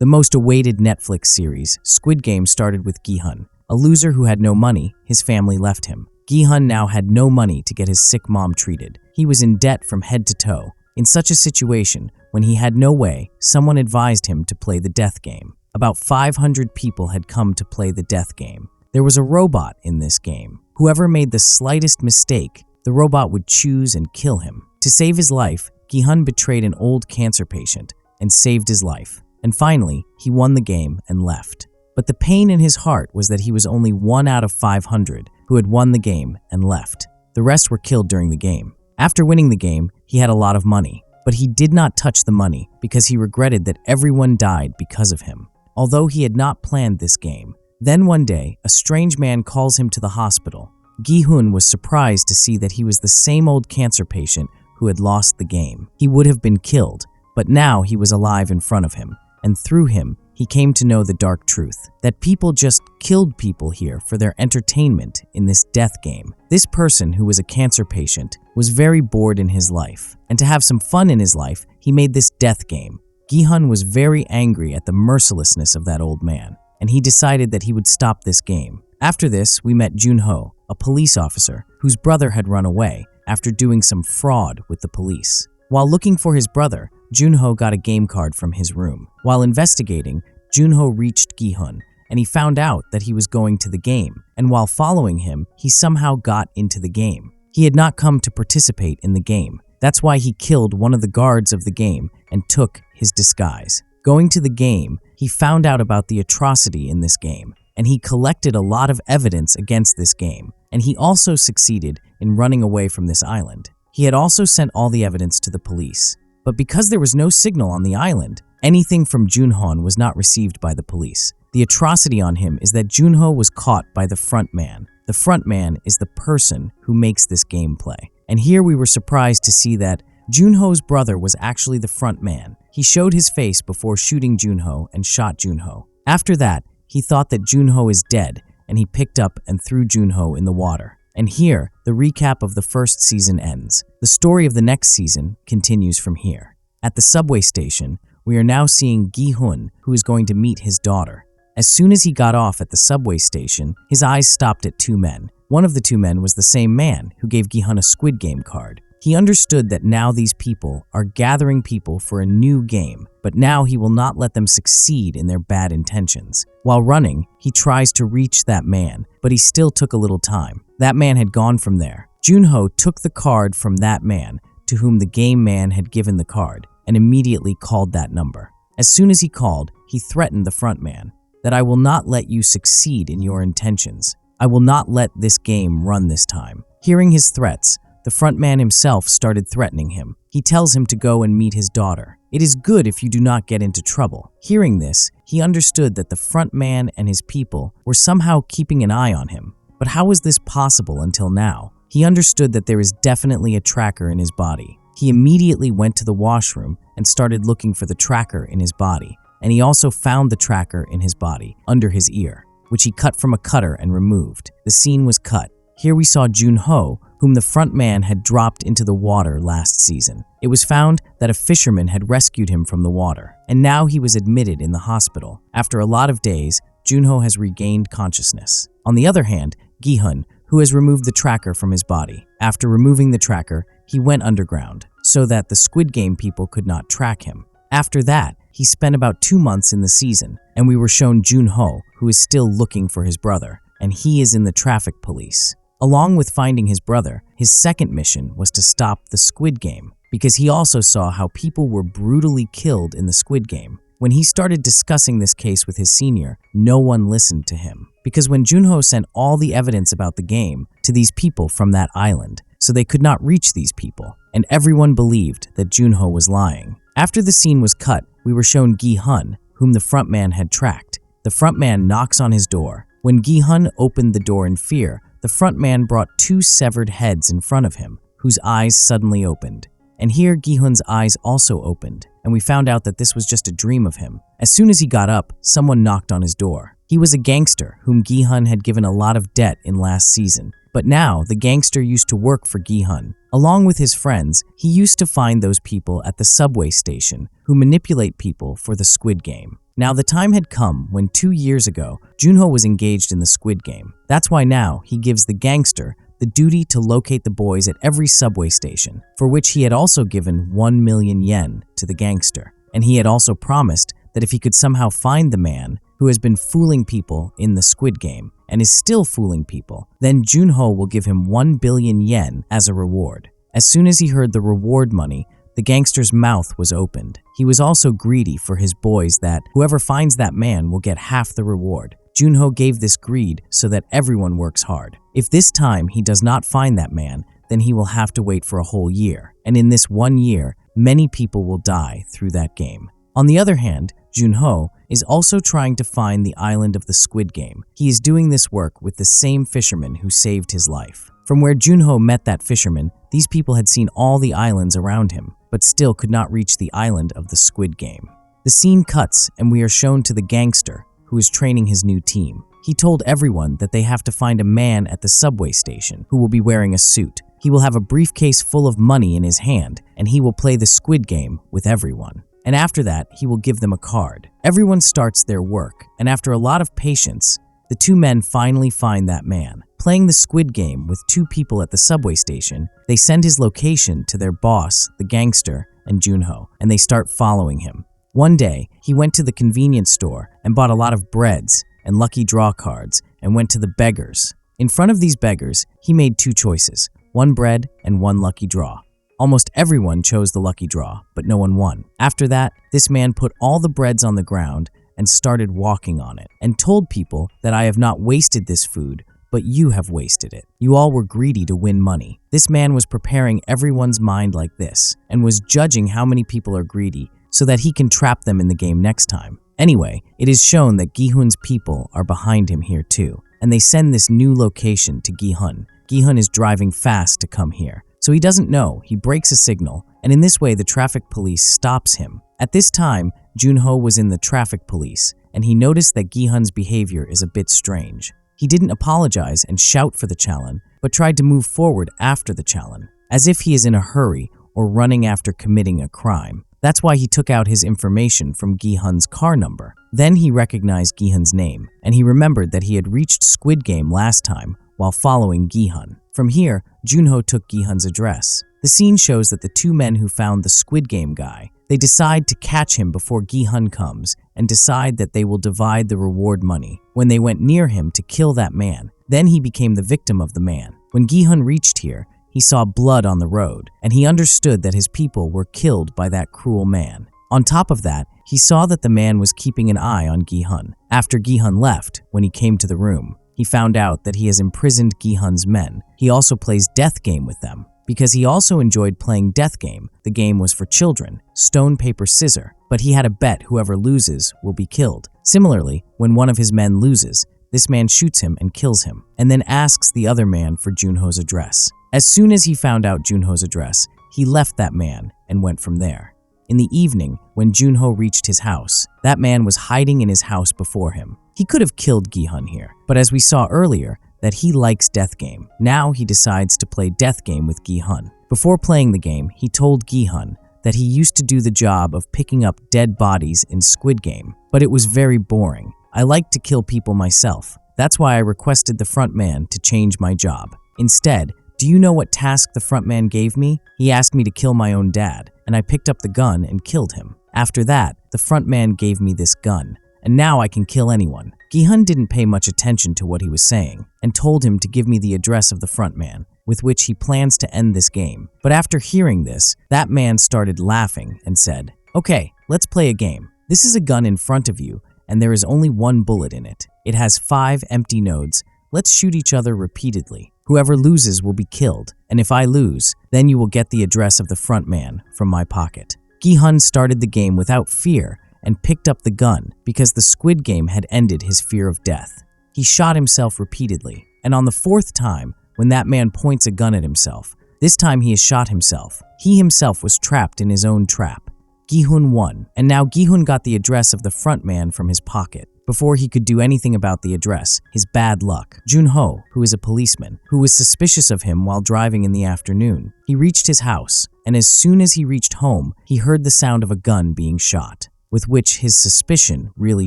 The most awaited Netflix series, Squid Game, started with Gi-hun, a loser who had no money. His family left him. Gi-hun now had no money to get his sick mom treated. He was in debt from head to toe. In such a situation, when he had no way, someone advised him to play the death game. About 500 people had come to play the death game. There was a robot in this game. Whoever made the slightest mistake, the robot would choose and kill him. To save his life, Gi-hun betrayed an old cancer patient and saved his life. And finally, he won the game and left. But the pain in his heart was that he was only 1 out of 500 who had won the game and left. The rest were killed during the game. After winning the game, he had a lot of money, but he did not touch the money because he regretted that everyone died because of him, although he had not planned this game. Then one day, a strange man calls him to the hospital. Gi-hun was surprised to see that he was the same old cancer patient who had lost the game. He would have been killed, but now he was alive in front of him, and through him, he came to know the dark truth, that people just killed people here for their entertainment in this death game. This person, who was a cancer patient, was very bored in his life, and to have some fun in his life, he made this death game. Gi-hun was very angry at the mercilessness of that old man, and he decided that he would stop this game. After this, we met Jun-ho, a police officer whose brother had run away after doing some fraud with the police. While looking for his brother, Jun-ho got a game card from his room. While investigating, Jun-ho reached Gi-hun, and he found out that he was going to the game, and while following him, he somehow got into the game. He had not come to participate in the game. That's why he killed one of the guards of the game and took his disguise. Going to the game, he found out about the atrocity in this game, and he collected a lot of evidence against this game, and he also succeeded in running away from this island. He had also sent all the evidence to the police. But because there was no signal on the island, anything from Jun-ho was not received by the police. The atrocity on him is that Jun-ho was caught by the front man. The front man is the person who makes this game play. And here we were surprised to see that Jun-ho's brother was actually the front man. He showed his face before shooting Jun-ho and shot Jun-ho. After that, he thought that Jun-ho is dead, and he picked up and threw Jun-ho in the water. And here, the recap of the first season ends. The story of the next season continues from here. At the subway station, we are now seeing Gi-hun, who is going to meet his daughter. As soon as he got off at the subway station, his eyes stopped at 2 men. One of the 2 men was the same man who gave Gi-hun a Squid Game card. He understood that now these people are gathering people for a new game, but now he will not let them succeed in their bad intentions. While running, he tries to reach that man, but he still took a little time. That man had gone from there. Jun-ho took the card from that man, to whom the game man had given the card, and immediately called that number. As soon as he called, he threatened the front man, that I will not let you succeed in your intentions. I will not let this game run this time. Hearing his threats, the front man himself started threatening him. He tells him to go and meet his daughter. It is good if you do not get into trouble. Hearing this, he understood that the front man and his people were somehow keeping an eye on him. But how was this possible until now? He understood that there is definitely a tracker in his body. He immediately went to the washroom and started looking for the tracker in his body. And he also found the tracker in his body, under his ear, which he cut from a cutter and removed. The scene was cut. Here we saw Jun-ho, whom the front man had dropped into the water last season. It was found that a fisherman had rescued him from the water, and now he was admitted in the hospital. After a lot of days, Jun-ho has regained consciousness. On the other hand, Gi-hun, who has removed the tracker from his body. After removing the tracker, he went underground, so that the Squid Game people could not track him. After that, he spent about 2 months in the season, and we were shown Jun-ho, who is still looking for his brother, and he is in the traffic police. Along with finding his brother, his second mission was to stop the Squid Game, because he also saw how people were brutally killed in the Squid Game. When he started discussing this case with his senior, no one listened to him. Because when Jun-ho sent all the evidence about the game to these people from that island, so they could not reach these people, and everyone believed that Jun-ho was lying. After the scene was cut, we were shown Gi-hun, whom the front man had tracked. The front man knocks on his door. When Gi-hun opened the door in fear, the front man brought 2 severed heads in front of him, whose eyes suddenly opened. And here Gi-hun's eyes also opened, and we found out that this was just a dream of him. As soon as he got up, someone knocked on his door. He was a gangster whom Gi-hun had given a lot of debt in last season. But now, the gangster used to work for Gi-hun. Along with his friends, he used to find those people at the subway station who manipulate people for the Squid Game. Now, the time had come when 2 years ago, Junho was engaged in the Squid Game. That's why now he gives the gangster the duty to locate the boys at every subway station, for which he had also given 1 million yen to the gangster. And he had also promised that if he could somehow find the man who has been fooling people in the Squid Game and is still fooling people, then Junho will give him 1 billion yen as a reward. As soon as he heard the reward money, the gangster's mouth was opened. He was also greedy for his boys that whoever finds that man will get half the reward. Junho gave this greed so that everyone works hard. If this time he does not find that man, then he will have to wait for a whole year. And in this 1 year, many people will die through that game. On the other hand, Junho is also trying to find the island of the Squid Game. He is doing this work with the same fisherman who saved his life. From where Junho met that fisherman, these people had seen all the islands around him, but still could not reach the island of the Squid Game. The scene cuts and we are shown to the gangster who is training his new team. He told everyone that they have to find a man at the subway station who will be wearing a suit. He will have a briefcase full of money in his hand and he will play the Squid Game with everyone. And after that, he will give them a card. Everyone starts their work, and after a lot of patience, the two men finally find that man. Playing the Squid Game with 2 people at the subway station, they send his location to their boss, the gangster, and Junho, and they start following him. One day, he went to the convenience store and bought a lot of breads and lucky draw cards and went to the beggars. In front of these beggars, he made 2 choices, 1 bread and 1 lucky draw. Almost everyone chose the lucky draw, but no one won. After that, this man put all the breads on the ground and started walking on it, and told people that I have not wasted this food, but you have wasted it. You all were greedy to win money. This man was preparing everyone's mind like this, and was judging how many people are greedy so that he can trap them in the game next time. Anyway, it is shown that Gi-hun's people are behind him here too, and they send this new location to Gi-hun. Gi-hun is driving fast to come here. So he doesn't know, he breaks a signal, and in this way the traffic police stops him. At this time, Junho was in the traffic police, and he noticed that Gi-hun's behavior is a bit strange. He didn't apologize and shout for the Challen, but tried to move forward after the Challen, as if he is in a hurry or running after committing a crime. That's why he took out his information from Gi-hun's car number. Then he recognized Gi-hun's name, and he remembered that he had reached Squid Game last time while following Gi-hun. From here, Junho took Gi-hun's address. The scene shows that the 2 men who found the Squid Game guy, they decide to catch him before Gi-hun comes and decide that they will divide the reward money. When they went near him to kill that man, then he became the victim of the man. When Gi-hun reached here, he saw blood on the road, and he understood that his people were killed by that cruel man. On top of that, he saw that the man was keeping an eye on Gi-hun. After Gi-hun left, when he came to the room, he found out that he has imprisoned Gi-hun's men. He also plays Death Game with them. Because he also enjoyed playing Death Game, the game was for children, stone, paper, scissor, but he had a bet whoever loses will be killed. Similarly, when one of his men loses, this man shoots him and kills him, and then asks the other man for Junho's address. As soon as he found out Junho's address, he left that man and went from there. In the evening, when Junho reached his house, that man was hiding in his house before him. He could have killed Gi-hun here, but as we saw earlier, that he likes Death Game. Now he decides to play Death Game with Gi-hun. Before playing the game, he told Gi-hun that he used to do the job of picking up dead bodies in Squid Game, but it was very boring. I like to kill people myself. That's why I requested the front man to change my job. Instead, do you know what task the front man gave me? He asked me to kill my own dad, and I picked up the gun and killed him. After that, the front man gave me this gun, and now I can kill anyone. Gi-hun didn't pay much attention to what he was saying, and told him to give me the address of the front man, with which he plans to end this game. But after hearing this, that man started laughing and said, "Okay, let's play a game. This is a gun in front of you, and there is only 1 bullet in it. It has 5 empty nodes. Let's shoot each other repeatedly. Whoever loses will be killed, and if I lose, then you will get the address of the front man from my pocket." Gi-hun started the game without fear and picked up the gun because the Squid Game had ended his fear of death. He shot himself repeatedly, and on the 4th time, when that man points a gun at himself, this time he has shot himself. He himself was trapped in his own trap. Gi-hun won, and now Gi-hun got the address of the front man from his pocket. Before he could do anything about the address, his bad luck, Jun-ho, who is a policeman, who was suspicious of him while driving in the afternoon. He reached his house, and as soon as he reached home, he heard the sound of a gun being shot, with which his suspicion really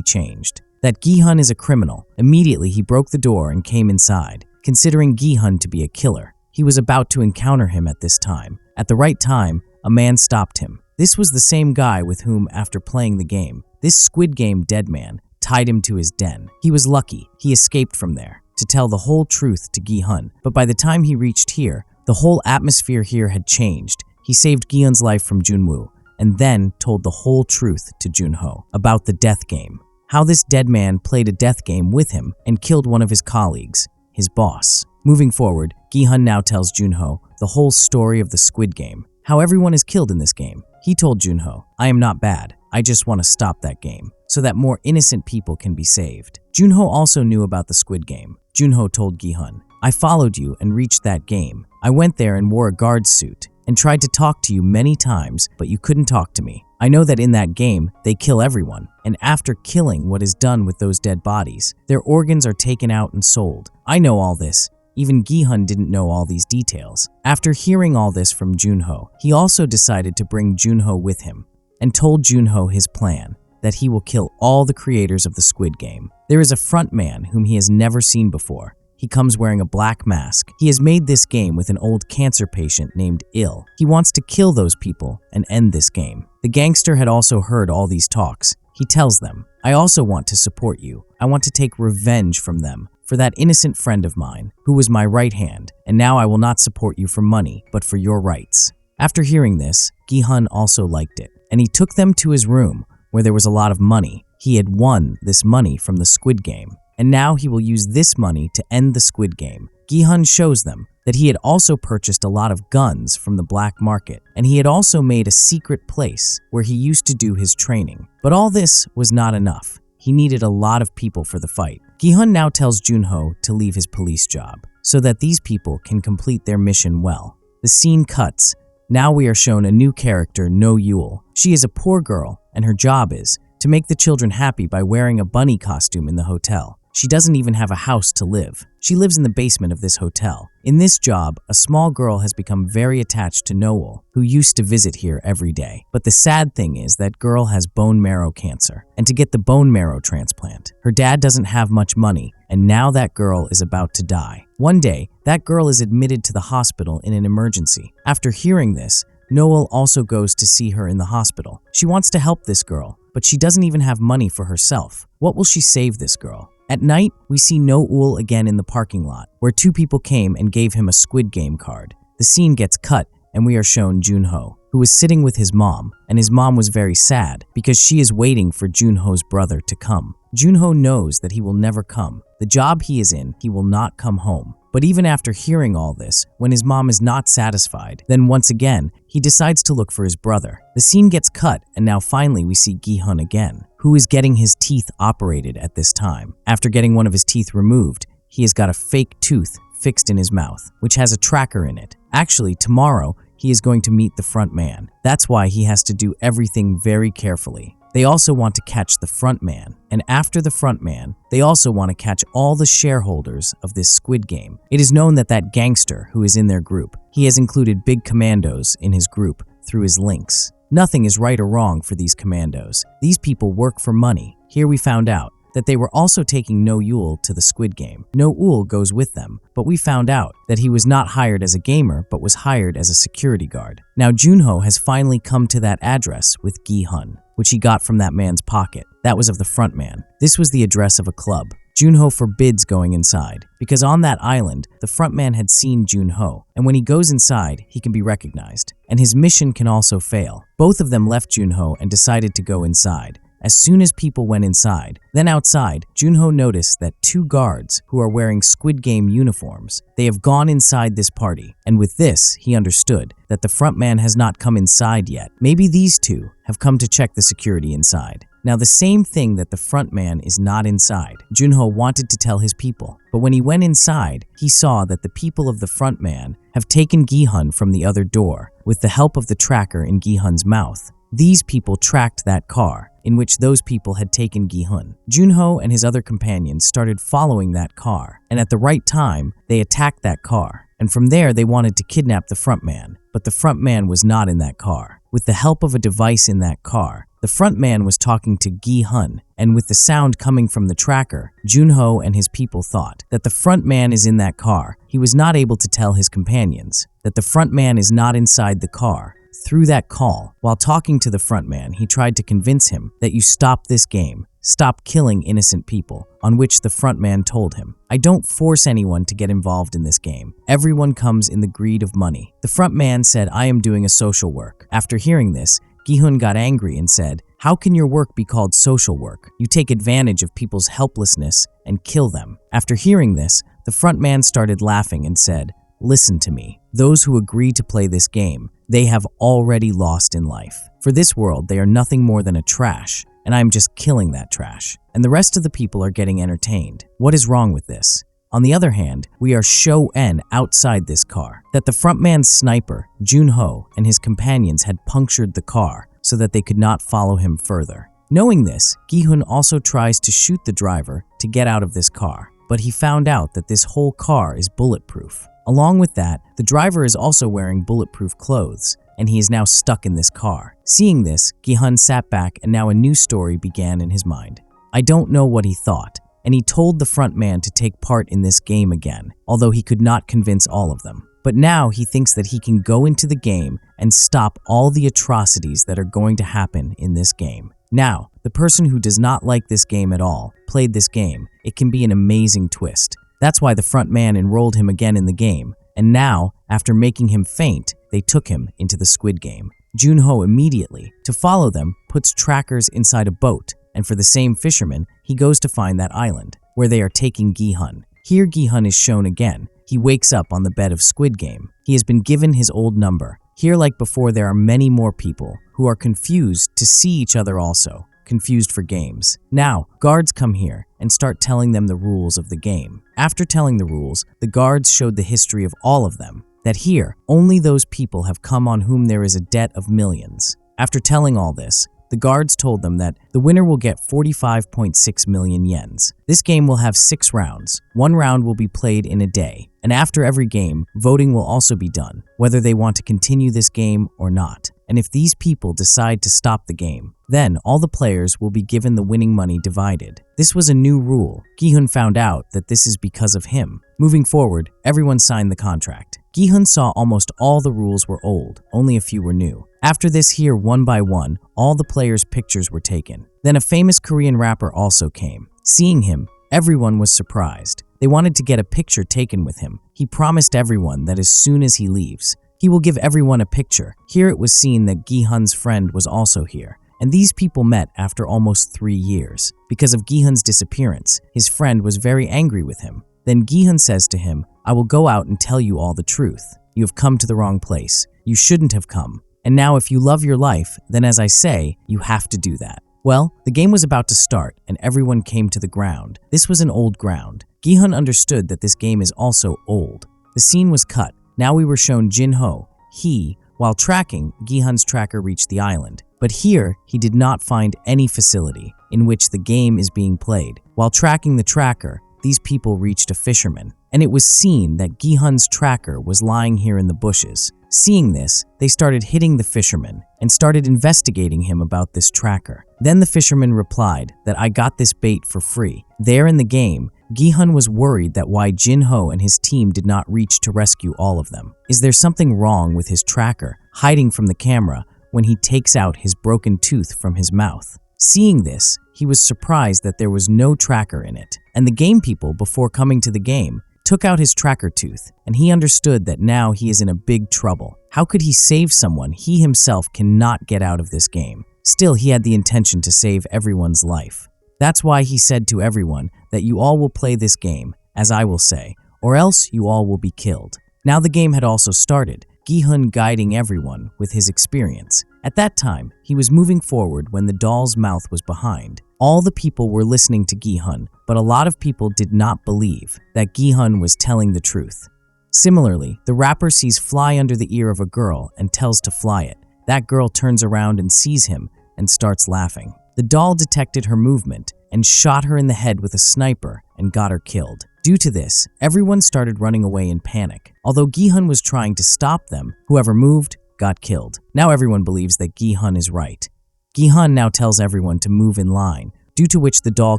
changed. That Gi-hun is a criminal. Immediately he broke the door and came inside, considering Gi-hun to be a killer. He was about to encounter him at this time. At the right time, a man stopped him. This was the same guy with whom, after playing the game, this Squid Game dead man tied him to his den. He was lucky. He escaped from there to tell the whole truth to Gi-hun. But by the time he reached here, the whole atmosphere here had changed. He saved Gi-hun's life from Junwoo and then told the whole truth to Jun-ho about the death game. How this dead man played a death game with him and killed one of his colleagues, his boss. Moving forward, Gi-hun now tells Jun-ho the whole story of the Squid Game, how everyone is killed in this game. He told Jun-ho, "I am not bad. I just want to stop that game so that more innocent people can be saved." Jun-ho also knew about the Squid Game. Jun-ho told Gi-hun, "I followed you and reached that game. I went there and wore a guard suit and tried to talk to you many times, but you couldn't talk to me. I know that in that game, they kill everyone, and after killing what is done with those dead bodies, their organs are taken out and sold. I know all this." Even Gi-hun didn't know all these details. After hearing all this from Jun-ho, he also decided to bring Jun-ho with him and told Jun-ho his plan, that he will kill all the creators of the Squid Game. There is a front man whom he has never seen before. He comes wearing a black mask. He has made this game with an old cancer patient named Il. He wants to kill those people and end this game. The gangster had also heard all these talks. He tells them, "I also want to support you. I want to take revenge from them for that innocent friend of mine who was my right hand, and now I will not support you for money, but for your rights." After hearing this, Gi-hun also liked it, and he took them to his room where there was a lot of money. He had won this money from the Squid Game, and now he will use this money to end the Squid Game. Gi-hun shows them that he had also purchased a lot of guns from the black market, and he had also made a secret place where he used to do his training. But all this was not enough. He needed a lot of people for the fight. Gi-hun now tells Jun-ho to leave his police job so that these people can complete their mission well. The scene cuts. Now we are shown a new character, No Yule. She is a poor girl, and her job is to make the children happy by wearing a bunny costume in the hotel. She doesn't even have a house to live. She lives in the basement of this hotel. In this job, a small girl has become very attached to Noel, who used to visit here every day. But the sad thing is that girl has bone marrow cancer, and to get the bone marrow transplant, her dad doesn't have much money, and now that girl is about to die. One day, that girl is admitted to the hospital in an emergency. After hearing this, Noel also goes to see her in the hospital. She wants to help this girl, but she doesn't even have money for herself. What will she save this girl? At night, we see Noel again in the parking lot, where two people came and gave him a Squid Game card. The scene gets cut, and we are shown Jun-ho, who was sitting with his mom, and his mom was very sad because she is waiting for Jun-ho's brother to come. Jun-ho knows that he will never come. The job he is in, he will not come home. But even after hearing all this, when his mom is not satisfied, then once again, he decides to look for his brother. The scene gets cut, and now finally we see Gi-hun again, who is getting his teeth operated at this time. After getting one of his teeth removed, he has got a fake tooth fixed in his mouth, which has a tracker in it. Actually, tomorrow, he is going to meet the front man. That's why he has to do everything very carefully. They also want to catch the front man, and after the front man, they also want to catch all the shareholders of this Squid Game. It is known that that gangster who is in their group, he has included big commandos in his group through his links. Nothing is right or wrong for these commandos. These people work for money. Here we found out that they were also taking No Yule to the Squid Game. No Yule goes with them, but we found out that he was not hired as a gamer, but was hired as a security guard. Now Jun-ho has finally come to that address with Gi-hun, which he got from that man's pocket. That was of the front man. This was the address of a club. Jun-ho forbids going inside, because on that island, the front man had seen Jun-ho, and when he goes inside, he can be recognized, and his mission can also fail. Both of them left Jun-ho and decided to go inside. As soon as people went inside, then outside, Jun-ho noticed that two guards who are wearing Squid Game uniforms, they have gone inside this party, and with this, he understood that the front man has not come inside yet. Maybe these two have come to check the security inside. Now the same thing that the front man is not inside, Jun-ho wanted to tell his people, but when he went inside, he saw that the people of the front man have taken Gi-hun from the other door with the help of the tracker in Gi-hun's mouth. These people tracked that car, in which those people had taken Gi-hun. Junho and his other companions started following that car, and at the right time, they attacked that car. And from there, they wanted to kidnap the front man, but the front man was not in that car. With the help of a device in that car, the front man was talking to Gi-hun, and with the sound coming from the tracker, Junho and his people thought that the front man is in that car. He was not able to tell his companions that the front man is not inside the car. Through that call, while talking to the front man, he tried to convince him that you stop this game, stop killing innocent people, on which the front man told him, I don't force anyone to get involved in this game. Everyone comes in the greed of money. The front man said, I am doing a social work. After hearing this, Gi-hun got angry and said, how can your work be called social work? You take advantage of people's helplessness and kill them. After hearing this, the front man started laughing and said, listen to me. Those who agree to play this game, they have already lost in life. For this world, they are nothing more than a trash, and I am just killing that trash. And the rest of the people are getting entertained. What is wrong with this? On the other hand, we are Show-en outside this car. That the front man's sniper, Junho, and his companions had punctured the car so that they could not follow him further. Knowing this, Gi-hun also tries to shoot the driver to get out of this car, but he found out that this whole car is bulletproof. Along with that, the driver is also wearing bulletproof clothes, and he is now stuck in this car. Seeing this, Gi-hun sat back and now a new story began in his mind. I don't know what he thought, and he told the front man to take part in this game again, although he could not convince all of them. But now he thinks that he can go into the game and stop all the atrocities that are going to happen in this game. Now, the person who does not like this game at all played this game. It can be an amazing twist. That's why the front man enrolled him again in the game, and now, after making him faint, they took him into the Squid Game. Junho immediately, to follow them, puts trackers inside a boat, and for the same fisherman, he goes to find that island, where they are taking Gi-hun. Here Gi-hun is shown again. He wakes up on the bed of Squid Game. He has been given his old number. Here, like before, there are many more people who are confused to see each other also, confused for games. Now, guards come here and start telling them the rules of the game. After telling the rules, the guards showed the history of all of them, that here, only those people have come on whom there is a debt of millions. After telling all this, the guards told them that the winner will get 45.6 million yens. This game will have 6 rounds. 1 round will be played in a day, and after every game, voting will also be done, whether they want to continue this game or not. And if these people decide to stop the game, then all the players will be given the winning money divided. This was a new rule. Gi-hun found out that this is because of him. Moving forward, everyone signed the contract. Gi-hun saw almost all the rules were old, only a few were new. After this here, one by one, all the players' pictures were taken. Then a famous Korean rapper also came. Seeing him, everyone was surprised. They wanted to get a picture taken with him. He promised everyone that as soon as he leaves, he will give everyone a picture. Here it was seen that Gi-hun's friend was also here, and these people met after almost 3 years. Because of Gi-hun's disappearance, his friend was very angry with him. Then Gi-hun says to him, I will go out and tell you all the truth. You have come to the wrong place. You shouldn't have come. And now if you love your life, then as I say, you have to do that. Well, the game was about to start, and everyone came to the ground. This was an old ground. Gi-hun understood that this game is also old. The scene was cut. Now we were shown Junho. He, while tracking, Gi-hun's tracker reached the island. But here, he did not find any facility in which the game is being played. While tracking the tracker, these people reached a fisherman, and it was seen that Gi-hun's tracker was lying here in the bushes. Seeing this, they started hitting the fisherman and started investigating him about this tracker. Then the fisherman replied that I got this bait for free. There in the game, Gi-hun was worried that why Junho and his team did not reach to rescue all of them. Is there something wrong with his tracker, hiding from the camera when he takes out his broken tooth from his mouth? Seeing this, he was surprised that there was no tracker in it, and the game people, before coming to the game, took out his tracker tooth, and he understood that now he is in a big trouble. How could he save someone he himself cannot get out of this game? Still, he had the intention to save everyone's life. That's why he said to everyone that you all will play this game, as I will say, or else you all will be killed. Now the game had also started, Gi-hun guiding everyone with his experience. At that time, he was moving forward when the doll's mouth was behind. All the people were listening to Gi-hun, but a lot of people did not believe that Gi-hun was telling the truth. Similarly, the rapper sees fly under the ear of a girl and tells to fly it, That girl turns around and sees him and starts laughing. The doll detected her movement and shot her in the head with a sniper and got her killed. Due to this, everyone started running away in panic. Although Gi-hun was trying to stop them, whoever moved got killed. Now everyone believes that Gi-hun is right. Gi-hun now tells everyone to move in line, due to which the doll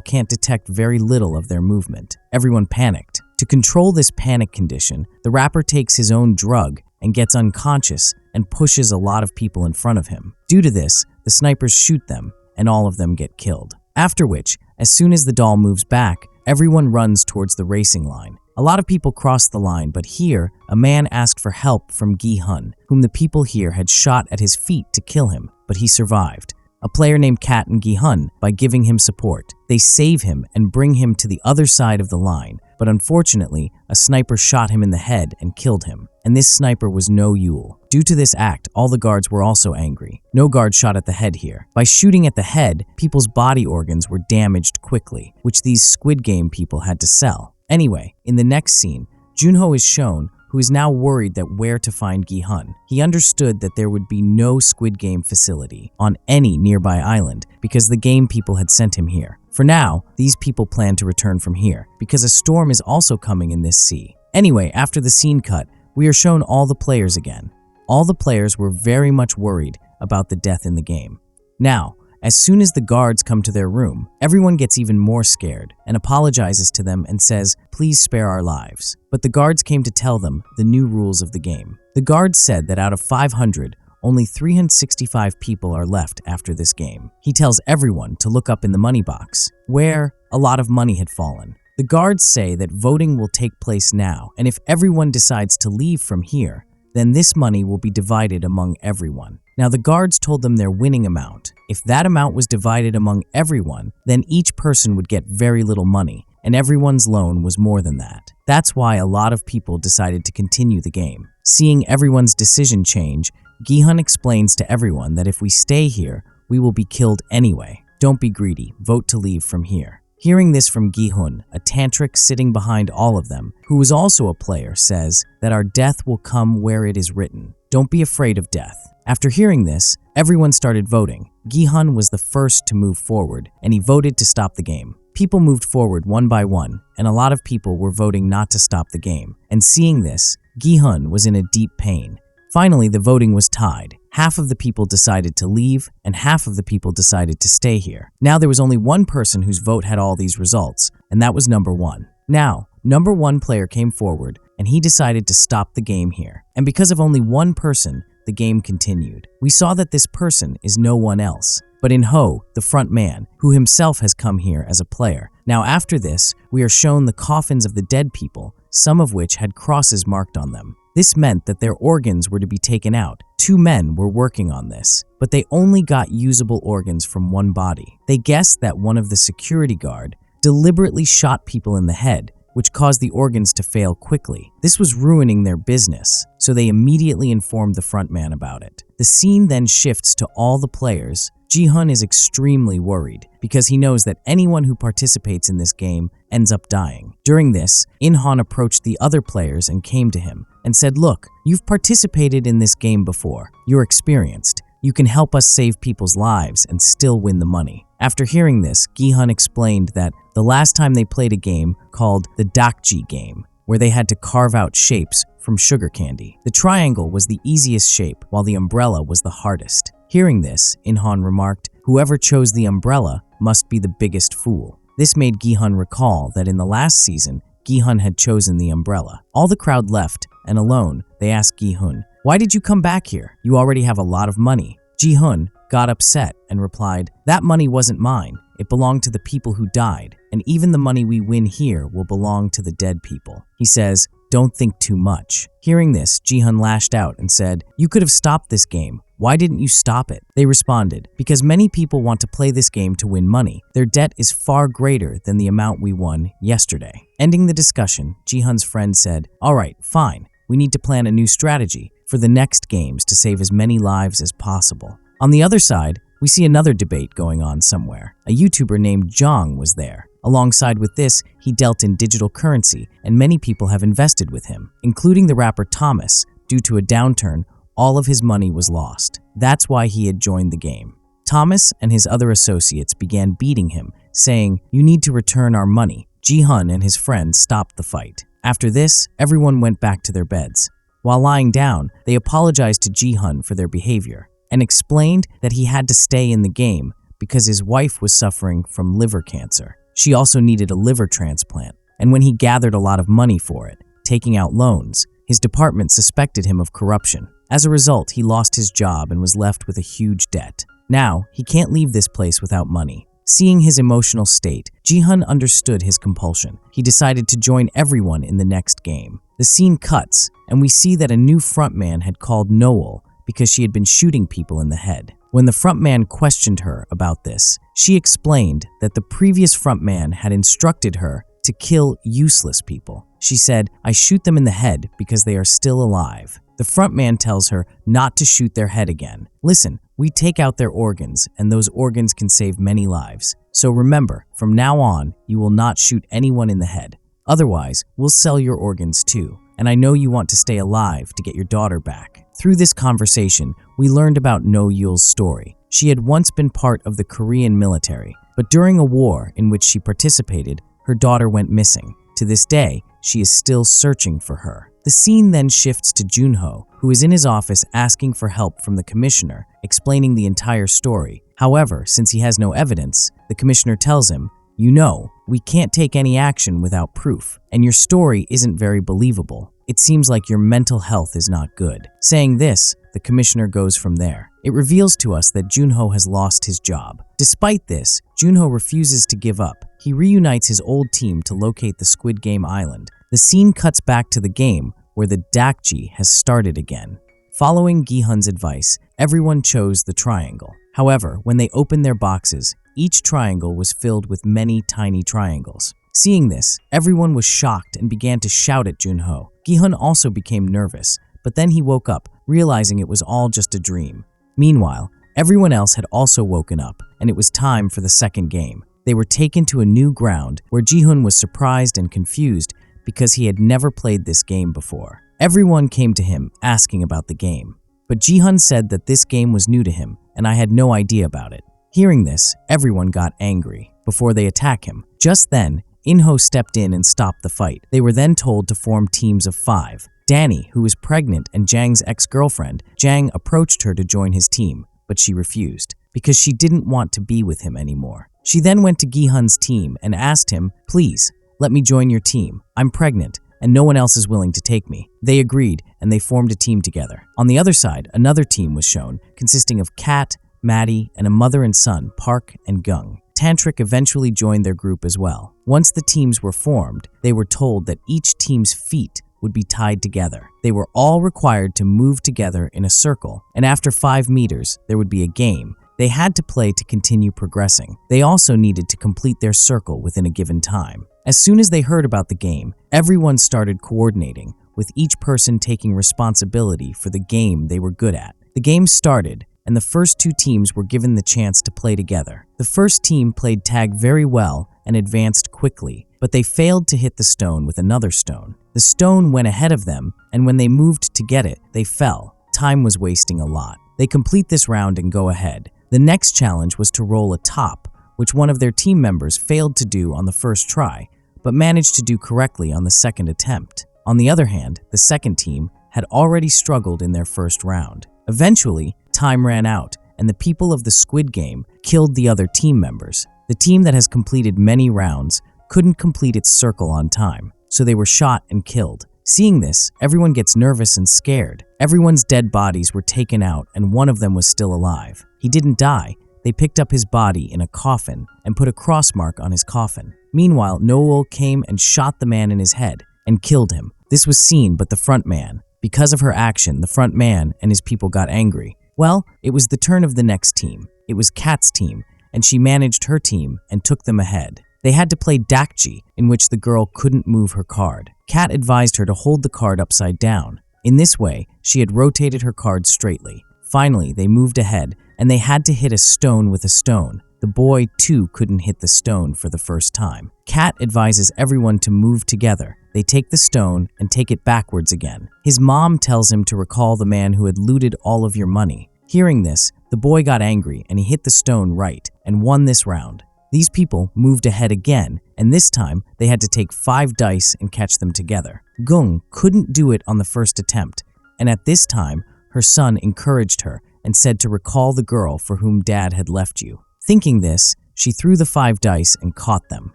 can't detect very little of their movement. Everyone panicked. To control this panic condition, the rapper takes his own drug and gets unconscious and pushes a lot of people in front of him. Due to this, the snipers shoot them and all of them get killed. After which, as soon as the doll moves back, everyone runs towards the racing line. A lot of people cross the line, but here, a man asked for help from Gi-hun, whom the people here had shot at his feet to kill him, but he survived. A player named Kat and Gi-hun by giving him support. They save him and bring him to the other side of the line, but unfortunately, a sniper shot him in the head and killed him. And this sniper was No Yule. Due to this act, all the guards were also angry. No guard shot at the head here. By shooting at the head, people's body organs were damaged quickly, which these Squid Game people had to sell. Anyway, in the next scene, Junho is shown, who is now worried that where to find Gi-hun. He understood that there would be no Squid Game facility on any nearby island because the game people had sent him here. For now, these people plan to return from here because a storm is also coming in this sea. Anyway, after the scene cut, we are shown all the players again. All the players were very much worried about the death in the game. Now, as soon as the guards come to their room, everyone gets even more scared and apologizes to them and says, "Please spare our lives." But the guards came to tell them the new rules of the game. The guards said that out of 500, only 365 people are left after this game. He tells everyone to look up in the money box, where a lot of money had fallen. The guards say that voting will take place now, and if everyone decides to leave from here, then this money will be divided among everyone. Now the guards told them their winning amount. If that amount was divided among everyone, then each person would get very little money, and everyone's loan was more than that. That's why a lot of people decided to continue the game. Seeing everyone's decision change, Gi-hun explains to everyone that if we stay here, we will be killed anyway. Don't be greedy, vote to leave from here. Hearing this from Gi-hun, a tantric sitting behind all of them, who is also a player, says that our death will come where it is written. Don't be afraid of death. After hearing this, everyone started voting. Gi-hun was the first to move forward, and he voted to stop the game. People moved forward one by one, and a lot of people were voting not to stop the game. And seeing this, Gi-hun was in a deep pain. Finally, the voting was tied. Half of the people decided to leave, and half of the people decided to stay here. Now there was only one person whose vote had all these results, and that was number 1. Now, number 1 player came forward, and he decided to stop the game here. And because of only one person, the game continued. We saw that this person is no one else, but In-ho, the front man, who himself has come here as a player. Now after this, we are shown the coffins of the dead people, some of which had crosses marked on them. This meant that their organs were to be taken out. 2 men were working on this, but they only got usable organs from one body. They guessed that one of the security guard deliberately shot people in the head, which caused the organs to fail quickly. This was ruining their business, so they immediately informed the front man about it. The scene then shifts to all the players. Gi-hun is extremely worried because he knows that anyone who participates in this game ends up dying. During this, In-han approached the other players and came to him and said, "Look, you've participated in this game before. You're experienced. You can help us save people's lives and still win the money." After hearing this, Gi-hun explained that the last time they played a game called the Dakji game, where they had to carve out shapes from sugar candy. The triangle was the easiest shape, while the umbrella was the hardest. Hearing this, In-han remarked, "Whoever chose the umbrella must be the biggest fool." This made Gi-hun recall that in the last season, Gi-hun had chosen the umbrella. All the crowd left, and alone, they asked Gi-hun, "Why did you come back here? You already have a lot of money." Gi-hun got upset and replied, "That money wasn't mine. It belonged to the people who died, and even the money we win here will belong to the dead people." He says, "Don't think too much." Hearing this, Gi-hun lashed out and said, "You could have stopped this game. Why didn't you stop it?" They responded, "Because many people want to play this game to win money. Their debt is far greater than the amount we won yesterday." Ending the discussion, Gi-hun's friend said, "All right, fine. We need to plan a new strategy for the next games to save as many lives as possible." On the other side, we see another debate going on somewhere. A YouTuber named Jong was there. Alongside with this, he dealt in digital currency, and many people have invested with him, including the rapper Thomas. Due to a downturn, all of his money was lost. That's why he had joined the game. Thomas and his other associates began beating him, saying, "You need to return our money." Ji-hun and his friends stopped the fight. After this, everyone went back to their beds. While lying down, they apologized to Ji-hun for their behavior and explained that he had to stay in the game because his wife was suffering from liver cancer. She also needed a liver transplant, and when he gathered a lot of money for it, taking out loans, his department suspected him of corruption. As a result, he lost his job and was left with a huge debt. Now, he can't leave this place without money. Seeing his emotional state, Ji-hun understood his compulsion. He decided to join everyone in the next game. The scene cuts, and we see that a new frontman had called Noel because she had been shooting people in the head. When the frontman questioned her about this, she explained that the previous frontman had instructed her to kill useless people. She said, "I shoot them in the head because they are still alive." The frontman tells her not to shoot their head again. "Listen, we take out their organs, and those organs can save many lives. So remember, from now on, you will not shoot anyone in the head. Otherwise, we'll sell your organs too. And I know you want to stay alive to get your daughter back." Through this conversation, we learned about No Yul's story. She had once been part of the Korean military, but during a war in which she participated, her daughter went missing. To this day, she is still searching for her. The scene then shifts to Junho, who is in his office asking for help from the commissioner, explaining the entire story. However, since he has no evidence, the commissioner tells him, "You know, we can't take any action without proof, and your story isn't very believable. It seems like your mental health is not good." Saying this, the commissioner goes from there. It reveals to us that Junho has lost his job. Despite this, Junho refuses to give up. He reunites his old team to locate the Squid Game island. The scene cuts back to the game, where the Dakji has started again. Following Gi-hun's advice, everyone chose the triangle. However, when they opened their boxes, each triangle was filled with many tiny triangles. Seeing this, everyone was shocked and began to shout at Junho. Gi-hun also became nervous, but then he woke up, realizing it was all just a dream. Meanwhile, everyone else had also woken up, and it was time for the second game. They were taken to a new ground, where Ji-hun was surprised and confused because he had never played this game before. Everyone came to him asking about the game, but Ji-hun said that this game was new to him, and I had no idea about it. Hearing this, everyone got angry before they attack him. Just then, In-ho stepped in and stopped the fight. They were then told to form teams of 5. Danny, who was pregnant and Jang's ex-girlfriend, Jang approached her to join his team, but she refused because she didn't want to be with him anymore. She then went to Gi-hun's team and asked him, "Please, let me join your team. I'm pregnant, and no one else is willing to take me." They agreed, and they formed a team together. On the other side, another team was shown, consisting of Kat, Maddie, and a mother and son, Park and Gung. Tantric eventually joined their group as well. Once the teams were formed, they were told that each team's feet would be tied together. They were all required to move together in a circle, and after 5 meters, there would be a game. They had to play to continue progressing. They also needed to complete their circle within a given time. As soon as they heard about the game, everyone started coordinating, with each person taking responsibility for the game they were good at. The game started, and the first 2 teams were given the chance to play together. The first team played tag very well and advanced quickly, but they failed to hit the stone with another stone. The stone went ahead of them, and when they moved to get it, they fell. Time was wasting a lot. They complete this round and go ahead. The next challenge was to roll a top, which one of their team members failed to do on the first try, but managed to do correctly on the second attempt. On the other hand, the second team had already struggled in their first round. Eventually, time ran out, and the people of the Squid Game killed the other team members. The team that has completed many rounds couldn't complete its circle on time, so they were shot and killed. Seeing this, everyone gets nervous and scared. Everyone's dead bodies were taken out, and one of them was still alive. He didn't die. They picked up his body in a coffin and put a cross mark on his coffin. Meanwhile, Noel came and shot the man in his head and killed him. This was seen, but the front man. Because of her action, the front man and his people got angry. Well, it was the turn of the next team. It was Kat's team, and she managed her team and took them ahead. They had to play Dakji, in which the girl couldn't move her card. Kat advised her to hold the card upside down. In this way, she had rotated her card straightly. Finally, they moved ahead, and they had to hit a stone with a stone. The boy, too, couldn't hit the stone for the first time. Kat advises everyone to move together. They take the stone and take it backwards again. His mom tells him to recall the man who had looted all of your money. Hearing this, the boy got angry and he hit the stone right and won this round. These people moved ahead again, and this time they had to take 5 dice and catch them together. Gung couldn't do it on the first attempt, and at this time, her son encouraged her and said to recall the girl for whom dad had left you. Thinking this, she threw the 5 dice and caught them.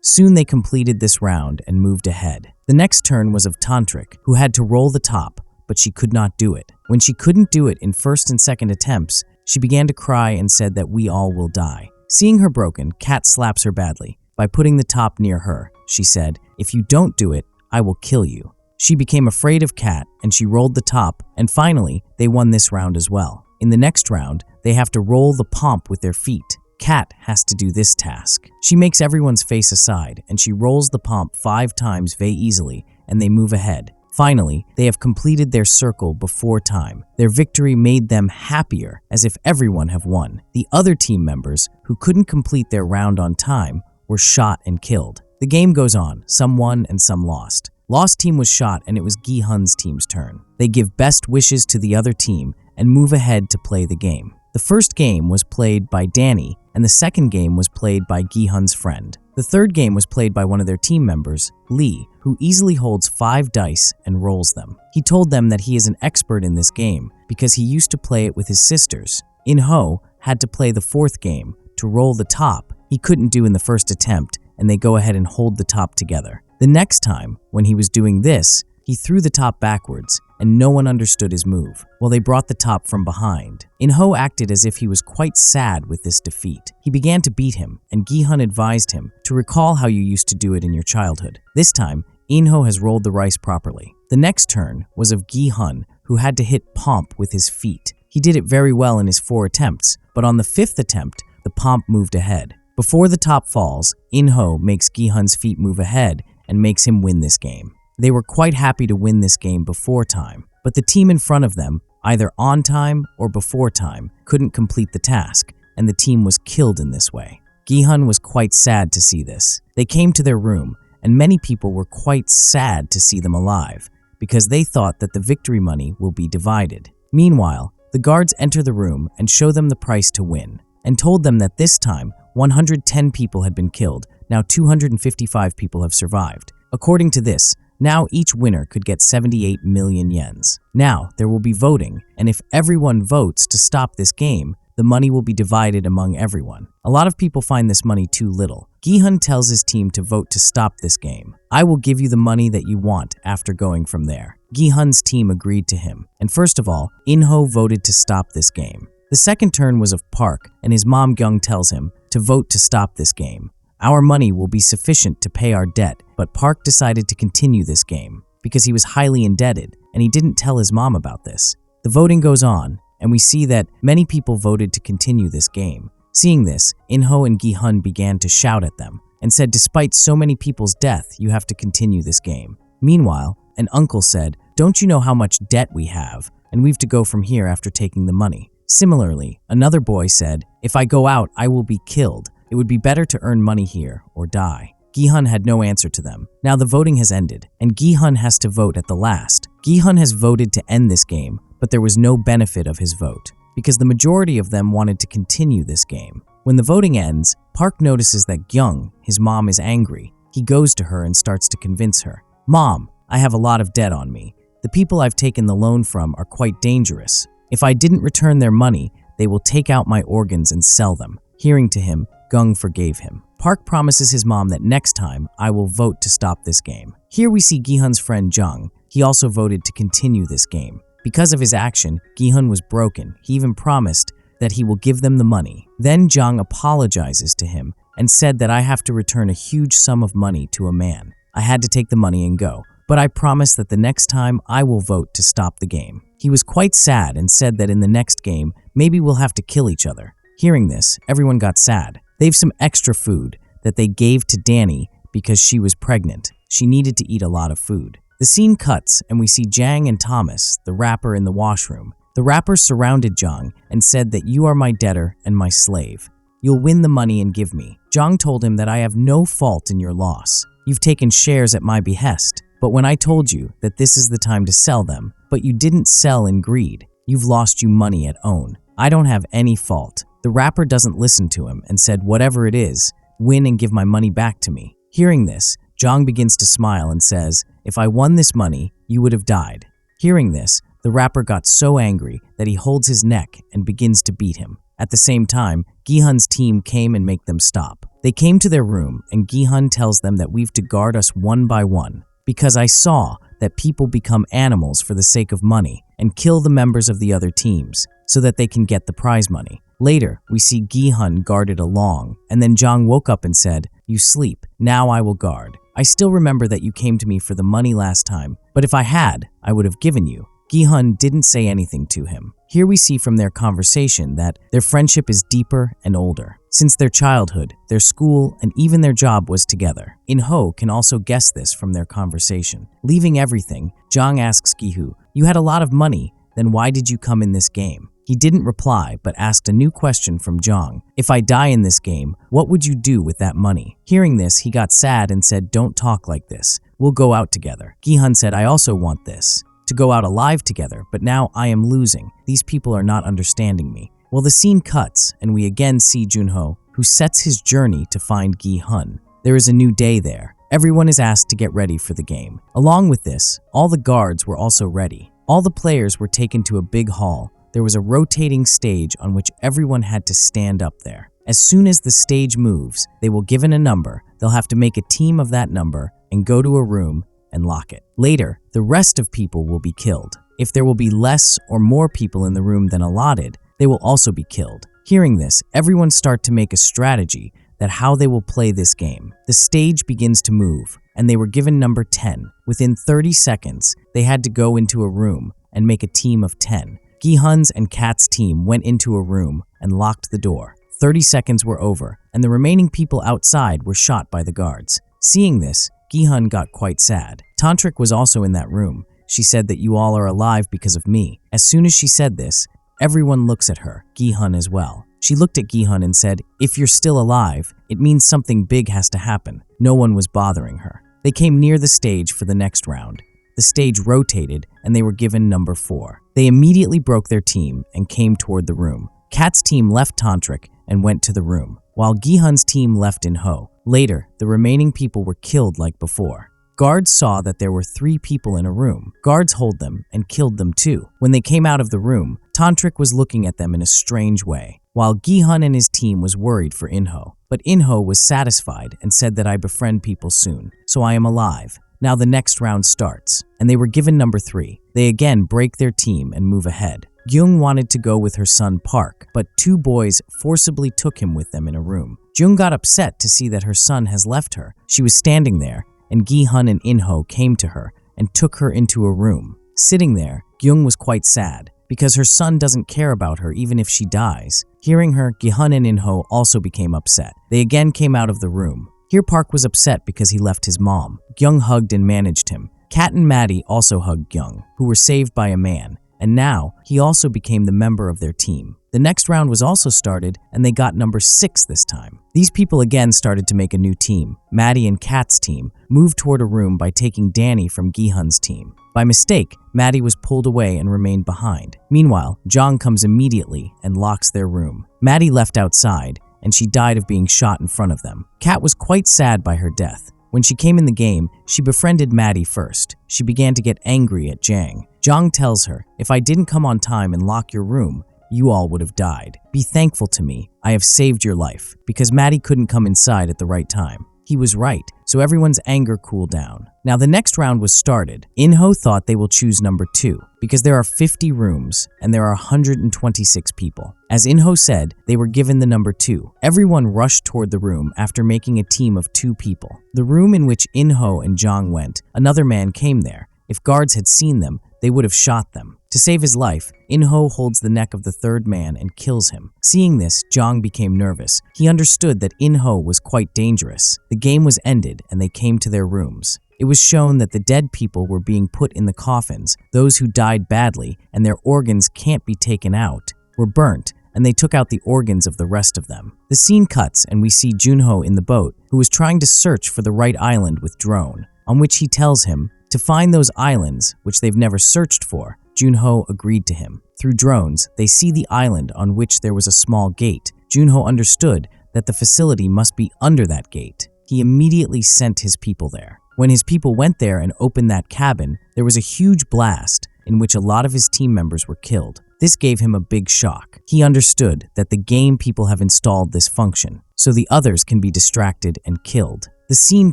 Soon they completed this round and moved ahead. The next turn was of Tantric, who had to roll the top, but she could not do it. When she couldn't do it in first and second attempts, she began to cry and said that we all will die. Seeing her broken, Kat slaps her badly. By putting the top near her, she said, "If you don't do it, I will kill you." She became afraid of Kat and she rolled the top, and finally, they won this round as well. In the next round, they have to roll the pomp with their feet. Kat has to do this task. She makes everyone's face aside and she rolls the pomp 5 times very easily, and they move ahead. Finally, they have completed their circle before time. Their victory made them happier, as if everyone have won. The other team members, who couldn't complete their round on time, were shot and killed. The game goes on. Some won and some lost. Lost team was shot and it was Gi-hun's team's turn. They give best wishes to the other team and move ahead to play the game. The first game was played by Danny, and the second game was played by Gi-hun's friend. The third game was played by one of their team members, Lee, who easily holds 5 dice and rolls them. He told them that he is an expert in this game because he used to play it with his sisters. In-ho had to play the 4th game to roll the top. He couldn't do in the first attempt, and they go ahead and hold the top together. The next time, when he was doing this, he threw the top backwards, and no one understood his move, while they brought the top from behind. In-ho acted as if he was quite sad with this defeat. He began to beat him, and Gi-hun advised him to recall how you used to do it in your childhood. This time, In-ho has rolled the rice properly. The next turn was of Gi-hun, who had to hit pomp with his feet. He did it very well in his 4 attempts, but on the 5th attempt, the pomp moved ahead. Before the top falls, In-ho makes Gi-hun's feet move ahead and makes him win this game. They were quite happy to win this game before time, but the team in front of them, either on time or before time, couldn't complete the task, and the team was killed in this way. Gi-hun was quite sad to see this. They came to their room, and many people were quite sad to see them alive, because they thought that the victory money will be divided. Meanwhile, the guards enter the room and show them the price to win, and told them that this time, 110 people had been killed, now 255 people have survived. According to this, now each winner could get 78 million yens. Now there will be voting, and if everyone votes to stop this game, the money will be divided among everyone. A lot of people find this money too little. Gi-hun tells his team to vote to stop this game. "I will give you the money that you want after going from there." Gi-hun's team agreed to him, and first of all, In-ho voted to stop this game. The second turn was of Park, and his mom Gung tells him to vote to stop this game. "Our money will be sufficient to pay our debt," but Park decided to continue this game because he was highly indebted, and he didn't tell his mom about this. The voting goes on, and we see that many people voted to continue this game. Seeing this, In-ho and Gi-hun began to shout at them and said, "Despite so many people's death, you have to continue this game." Meanwhile, an uncle said, "Don't you know how much debt we have, and we've to go from here after taking the money?" Similarly, another boy said, "If I go out, I will be killed. It would be better to earn money here or die." Gi-hun had no answer to them. Now the voting has ended, and Gi-hun has to vote at the last. Gi-hun has voted to end this game, but there was no benefit of his vote, because the majority of them wanted to continue this game. When the voting ends, Park notices that Gyung, his mom, is angry. He goes to her and starts to convince her. "Mom, I have a lot of debt on me. The people I've taken the loan from are quite dangerous. If I didn't return their money, they will take out my organs and sell them." Hearing to him, Gung forgave him. Park promises his mom that next time, "I will vote to stop this game." Here we see Gi-hun's friend Jung. He also voted to continue this game. Because of his action, Gi-hun was broken. He even promised that he will give them the money. Then Jung apologizes to him and said that, "I have to return a huge sum of money to a man. I had to take the money and go, but I promise that the next time I will vote to stop the game." He was quite sad and said that in the next game, maybe we'll have to kill each other. Hearing this, everyone got sad. They have some extra food that they gave to Danny because she was pregnant. She needed to eat a lot of food. The scene cuts and we see Jang and Thomas, the rapper, in the washroom. The rapper surrounded Jang and said that, "You are my debtor and my slave. You'll win the money and give me." Jang told him that, "I have no fault in your loss. You've taken shares at my behest. But when I told you that this is the time to sell them, but you didn't sell in greed, you've lost you money at own. I don't have any fault. The rapper doesn't listen to him and said, whatever it is, win and give my money back to me. Hearing this, Jong begins to smile and says, if I won this money, you would have died. Hearing this, the rapper got so angry that he holds his neck and begins to beat him. At the same time, Gi-hun's team came and make them stop. They came to their room and Gi-hun tells them that we've to guard us one by one, because I saw that people become animals for the sake of money and kill the members of the other teams so that they can get the prize money. Later, we see Gi-hun guarded along, and then Jong woke up and said, you sleep, now I will guard. I still remember that you came to me for the money last time, but if I had, I would have given you. Gi-hun didn't say anything to him. Here we see from their conversation that their friendship is deeper and older. Since their childhood, their school, and even their job was together. In-ho can also guess this from their conversation. Leaving everything, Jong asks Gi-hu, you had a lot of money, then why did you come in this game? He didn't reply, but asked a new question from Jong. If I die in this game, what would you do with that money? Hearing this, he got sad and said, don't talk like this. We'll go out together. Gi-hun said, I also want this. To go out alive together, but now I am losing. These people are not understanding me. Well, the scene cuts, and we again see Junho, who sets his journey to find Gi-hun. There is a new day there. Everyone is asked to get ready for the game. Along with this, all the guards were also ready. All the players were taken to a big hall. There was a rotating stage on which everyone had to stand up there. As soon as the stage moves, they will given a number. They'll have to make a team of that number and go to a room and lock it. Later, the rest of people will be killed. If there will be less or more people in the room than allotted, they will also be killed. Hearing this, everyone start to make a strategy that how they will play this game. The stage begins to move, and they were given number 10. Within 30 seconds, they had to go into a room and make a team of 10. Gi-hun's and Kat's team went into a room and locked the door. 30 seconds were over, and the remaining people outside were shot by the guards. Seeing this, Gi-hun got quite sad. Tantric was also in that room. She said that you all are alive because of me. As soon as she said this, everyone looks at her, Gi-hun as well. She looked at Gi-hun and said, if you're still alive, it means something big has to happen. No one was bothering her. They came near the stage for the next round. The stage rotated and they were given number 4. They immediately broke their team and came toward the room. Kat's team left Tantric and went to the room, while Gi-hun's team left In-ho. Later, the remaining people were killed like before. Guards saw that there were 3 people in a room. Guards hold them and killed them too. When they came out of the room, Tantric was looking at them in a strange way, while Gi-hun and his team was worried for In-ho. But In-ho was satisfied and said that I befriend people soon, so I am alive. Now the next round starts, and they were given number 3. They again break their team and move ahead. Gyung wanted to go with her son Park, but 2 boys forcibly took him with them in a room. Jung got upset to see that her son has left her. She was standing there, and Gi-hun and In-ho came to her and took her into a room. Sitting there, Gyung was quite sad, because her son doesn't care about her even if she dies. Hearing her, Gi-hun and In-ho also became upset. They again came out of the room. Here Park was upset because he left his mom. Gyung hugged and managed him. Kat and Maddie also hugged Gyung, who were saved by a man, and now he also became the member of their team. The next round was also started, and they got number 6 this time. These people again started to make a new team. Maddie and Kat's team moved toward a room by taking Danny from Gi-hun's team. By mistake, Maddie was pulled away and remained behind. Meanwhile, Jong comes immediately and locks their room. Maddie left outside, and she died of being shot in front of them. Kat was quite sad by her death. When she came in the game, she befriended Maddie first. She began to get angry at Jang. Jong tells her, if I didn't come on time and lock your room, you all would have died. Be thankful to me. I have saved your life, because Maddie couldn't come inside at the right time. He was right, so everyone's anger cooled down. Now the next round was started. In-ho thought they will choose number 2, because there are 50 rooms and there are 126 people. As In-ho said, they were given the number 2. Everyone rushed toward the room after making a team of 2 people. The room in which In-ho and Jong went, another man came there. If guards had seen them, they would have shot them. To save his life, In-ho holds the neck of the 3rd man and kills him. Seeing this, Jong became nervous. He understood that In-ho was quite dangerous. The game was ended and they came to their rooms. It was shown that the dead people were being put in the coffins. Those who died badly and their organs can't be taken out were burnt, and they took out the organs of the rest of them. The scene cuts and we see Junho in the boat, who was trying to search for the right island with drone, on which he tells him to find those islands which they've never searched for. Junho agreed to him. Through drones, they see the island on which there was a small gate. Junho understood that the facility must be under that gate. He immediately sent his people there. When his people went there and opened that cabin, there was a huge blast in which a lot of his team members were killed. This gave him a big shock. He understood that the game people have installed this function, so the others can be distracted and killed. The scene